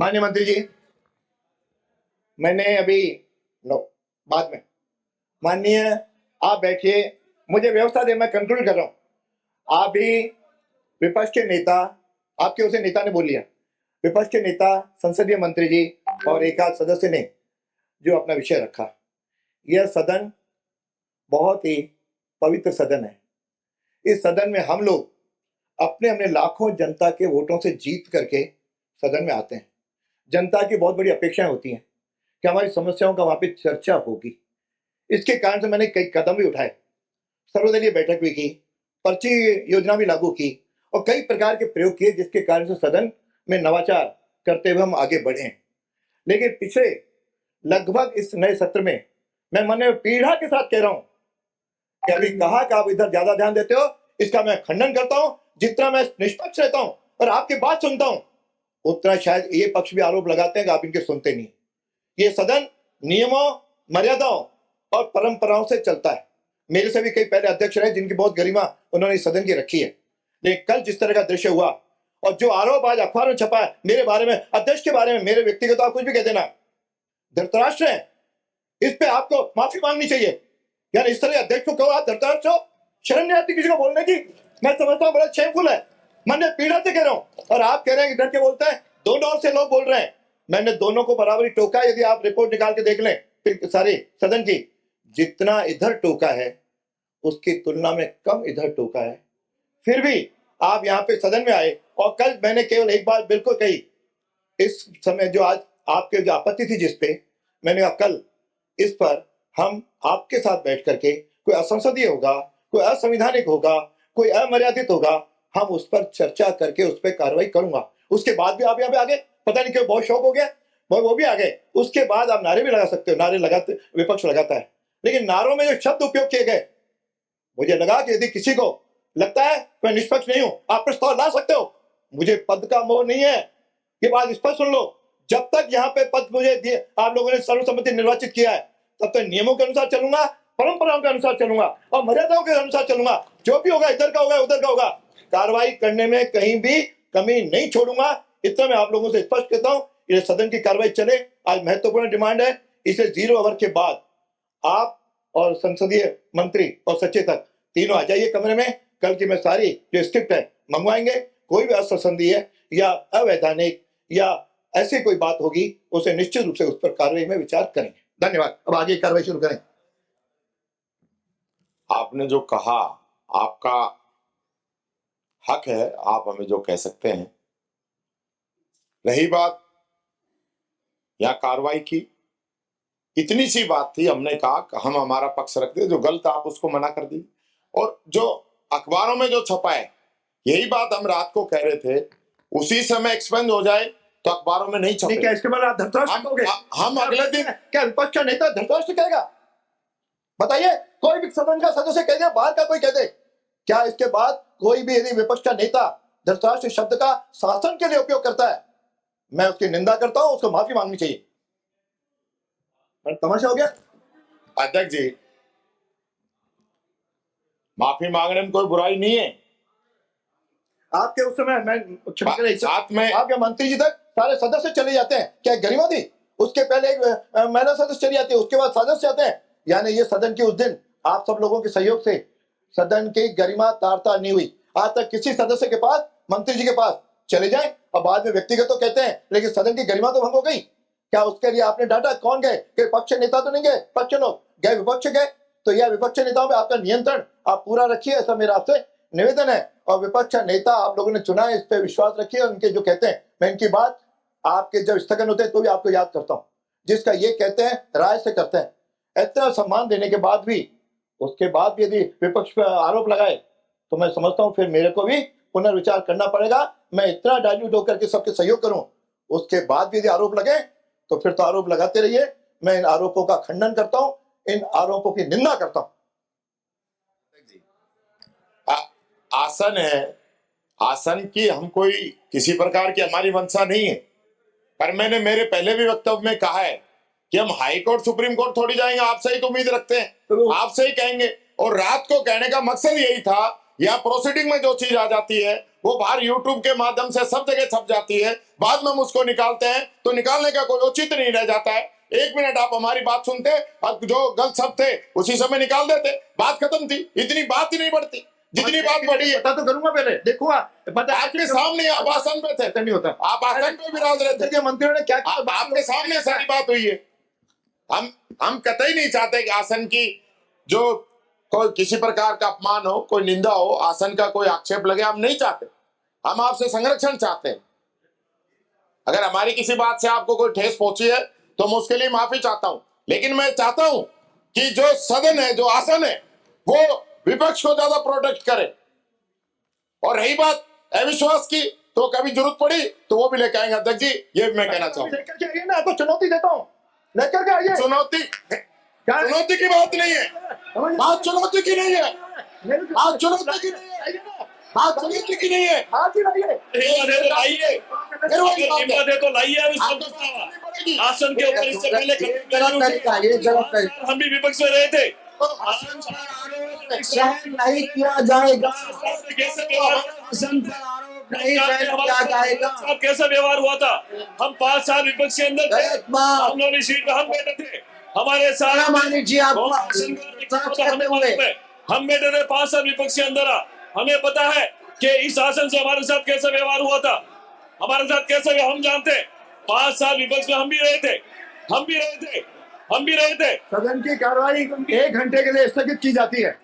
माननीय मंत्री जी, मैंने अभी नो बाद में माननीय आप बैठिए, मुझे व्यवस्था दे, मैं कंक्लूड कर रहा हूं। आप भी विपक्ष के नेता, आपके उसे नेता ने बोल लिया, विपक्ष के नेता संसदीय मंत्री जी और एक आध सदस्य ने जो अपना विषय रखा, यह सदन बहुत ही पवित्र सदन है। इस सदन में हम लोग अपने अपने लाखों जनता के वोटों से जीत करके सदन में आते हैं। जनता की बहुत बड़ी अपेक्षाएं होती हैं कि हमारी समस्याओं का वहां पे चर्चा होगी। इसके कारण से मैंने कई कदम भी उठाए, सर्वदलीय बैठक भी की, पर्ची योजना भी लागू की और कई प्रकार के प्रयोग किए, जिसके कारण से सदन में नवाचार करते हुए हम आगे बढ़े। लेकिन पिछले लगभग इस नए सत्र में मैं मन में पीड़ा के साथ कह रहा हूं कि अभी कहा कि आप इधर ज्यादा ध्यान देते हो, इसका मैं खंडन करता हूं। जितना मैं निष्पक्ष रहता हूं और आपकी बात सुनता हूं, उतना शायद ये पक्ष भी आरोप लगाते हैं कि आप इनके सुनते नहीं। ये सदन नियमों, मर्यादाओं और परंपराओं से चलता है। मेरे से भी कई पहले अध्यक्ष रहे जिनकी बहुत गरिमा उन्होंने इस सदन की रखी है। लेकिन कल जिस तरह का दृश्य हुआ और जो आरोप आज अखबार में छपा है मेरे बारे में, अध्यक्ष के बारे में, मेरे व्यक्तिगत, आप कुछ भी कह देना, धृतराष्ट्र है, इस पे आपको माफी मांगनी चाहिए। यानी इस तरह अध्यक्ष को कहो आप धृतराष्ट्र हो, शर्म नहीं आती किसी को बोलने की? मैं समझता हूँ बड़ा शेमफुल है। मैंने पीड़ा से कह रहा हूँ और आप कह रहे हैं कि डर के बोलते हैं। दोनों ओर से लोग बोल रहे हैं, मैंने दोनों को बराबरी टोका। यदि आप रिपोर्ट निकाल के देख लें फिर सारी सदन की, जितना इधर टोका है उसकी तुलना में कम इधर टोका है। फिर भी आप यहाँ पे सदन में आए और कल मैंने केवल एक बात बिल्कुल कही, इस समय जो आज आपके जो आपत्ति थी जिसपे मैंने कहा कल इस पर हम आपके साथ बैठ करके, कोई असंसदीय होगा, कोई असंवैधानिक होगा, कोई अमर्यादित होगा, हम उस पर चर्चा करके उस पर कार्रवाई करूंगा। उसके बाद भी आप यहाँ पे आ गए, पता नहीं क्यों बहुत शौक हो गया, वो भी आ गए। उसके बाद आप नारे भी लगा सकते हो, नारे लगाते विपक्ष लगाता है, लेकिन नारों में जो शब्द उपयोग किए गए, मुझे लगा कि यदि किसी को लगता है मैं निष्पक्ष नहीं हूं, आप प्रस्ताव ला सकते हो, मुझे पद का मोह नहीं है। ये बात स्पष्ट सुन लो, जब तक यहाँ पे पद मुझे दिए, आप लोगों ने सर्वसम्मति निर्वाचित किया है, तब तक नियमों के अनुसार चलूंगा, परंपराओं के अनुसार चलूंगा और मर्यादाओं के अनुसार चलूंगा। जो भी होगा, इधर का होगा, उधर का होगा, कार्रवाई करने में कहीं भी कमी नहीं छोड़ूंगा। इतना मैं आप लोगों से स्पष्ट कहता हूं। ये सदन की कार्रवाई चले, आज महत्वपूर्ण डिमांड है। इसे 0 ओवर के बाद आप और संसदीय मंत्री और सचेतक तीनों आ जाइए कमरे में। कल की मैं सारी जो स्क्रिप्ट है मंगवाएंगे। कोई भी असंसदीय या अवैधानिक या ऐसी कोई बात होगी, उसे निश्चित रूप से उस पर कार्रवाई में विचार करेंगे। धन्यवाद। अब आगे कार्रवाई शुरू करें। आपने जो कहा, आपका हक है, आप हमें जो कह सकते हैं। रही बात या कार्रवाई की, इतनी सी बात थी, हमने कहा कि हम हमारा पक्ष रखते, जो गलत आप उसको मना कर दी। और जो अखबारों में जो छपा है, यही बात हम रात को कह रहे थे, उसी समय एक्सपेंड हो जाए तो अखबारों में नहीं छपे। क्या इसके बाद आप धृतराष्ट्र कहोगे? हम अगले दिन क्या विपक्ष का नेता धृतराष्ट्र कहेगा? बताइए, कोई भी सदन का सदस्य कह दे, बाहर का कोई कह दे, क्या इसके बाद कोई भी यदि विपक्ष का नेता धृतराष्ट्र शब्द का शासन के लिए उपयोग करता है, मैं उसकी निंदा करता हूं, उसको माफी मांगनी चाहिए। तमाशा हो गया। अध्यक्ष जी, माफी मांगने में कोई बुराई नहीं है। आपके उस समय मैं साथ में आपके मंत्री जी तक सारे सदस्य चले जाते हैं, क्या गरिमा थी? उसके पहले एक महिला सदस्य चली जाती है, उसके बाद सदस्य आते हैं। यानी ये सदन की उस दिन आप सब लोगों के सहयोग से सदन की गरिमा तार नहीं हुई। आज तक किसी सदस्य के पास, मंत्री जी के पास चले जाए और बाद में व्यक्तिगत तो कहते हैं, लेकिन सदन की गरिमा तो भंग हो गई। क्या उसके लिए आपने डांटा? कौन गए? कि पक्ष नेता तो नहीं गए, पक्ष लोग गए, विपक्ष गए। तो यह विपक्ष नेताओं पे आपका नियंत्रण आप पूरा रखिए, ऐसा मेरा आपसे निवेदन है। और विपक्ष नेता आप लोगों ने चुना है, इस पे विश्वास रखिए। उनके जो कहते हैं, मैं इनकी बात आपके जब स्थगन होते हैं तो भी आपको याद करता हूं, जिसका ये कहते हैं राय से करते हैं। इतना सम्मान देने के बाद भी, उसके बाद भी यदि विपक्ष पर आरोप लगाए तो मैं समझता हूं फिर मेरे को भी पुनर्विचार करना पड़ेगा। मैं इतना डाइल्यूट होकर के सबके सहयोग करूं, उसके बाद भी यदि आरोप लगे तो फिर तो आरोप लगाते रहिए। मैं इन आरोपों का खंडन करता हूं, इन आरोपों की निंदा करता हूं। आसन है, आसन की हम कोई किसी प्रकार की हमारी मंशा नहीं है, पर मैंने मेरे पहले भी वक्तव्य में कहा है कि हम हाई कोर्ट, सुप्रीम कोर्ट थोड़ी जाएंगे। आपसे ही तो उम्मीद रखते हैं, आपसे ही कहेंगे। और रात को कहने का मकसद यही था, या प्रोसीडिंग में जो चीज आ जाती है वो बाहर यूट्यूब के माध्यम से सब जगह छप जाती है, बाद में हम उसको निकालते हैं तो निकालने का कोई औचित्य नहीं रह जाता है। 1 मिनट आप हमारी बात सुनते और जो गलत शब्द थे उसी समय निकाल देते, बात खत्म थी। इतनी बात ही नहीं बढ़ती जितनी बात बढ़ी है। पता तो करूंगा पहले, देखो आपके सामने आप आसन पे थे, नहीं होता, आप आसन पे विराज रहे थे, मंत्रियों ने क्या किया, आपके सामने सारी बात हुई है। हम कतई नहीं चाहते कि आसन की जो कोई किसी प्रकार का अपमान हो, कोई निंदा हो, आसन का कोई आक्षेप लगे, हम नहीं चाहते। हम आपसे संरक्षण चाहते हैं। अगर हमारी किसी बात से आपको कोई ठेस पहुंची है तो मैं उसके लिए माफी चाहता हूं, लेकिन मैं चाहता हूं कि जो सदन है, जो आसन है, वो विपक्ष को ज्यादा प्रोटेक्ट करे। और रही बात अविश्वास की, तो कभी जरूरत पड़ी तो वो भी लेके आएंगे। अध्यक्ष जी, ये भी मैं कहना चाहूंगा। लेकर के आइए ना, तो चुनौती देता हूँ, लेकर के आइए। चुनौती की बात नहीं है, बात चुनौती की नहीं है, बात चुनौती की नहीं है, बात चुनौती की नहीं है। आज ही लाइए, लाइए, तो लाइए आसन के ऊपर। इससे पहले हम भी विपक्ष में रहे थे, सहन नहीं किया जाएगा, कैसे व्यवहार नहीं सहन किया जाएगा। कैसा व्यवहार हुआ था। हम 5 साल विपक्ष के अंदर थे, हम लोग सीट पे हम बैठे थे, हमारे साथ मानिक जी आप हम बैठे थे 5 साल विपक्ष के अंदर। हमें पता है कि इस शासन से हमारे साथ कैसा व्यवहार हुआ था, हमारे साथ कैसा, हम जानते हैं। 5 साल विपक्ष में हम भी रहे थे। सदन की कार्रवाई 1 घंटे के लिए स्थगित की जाती है।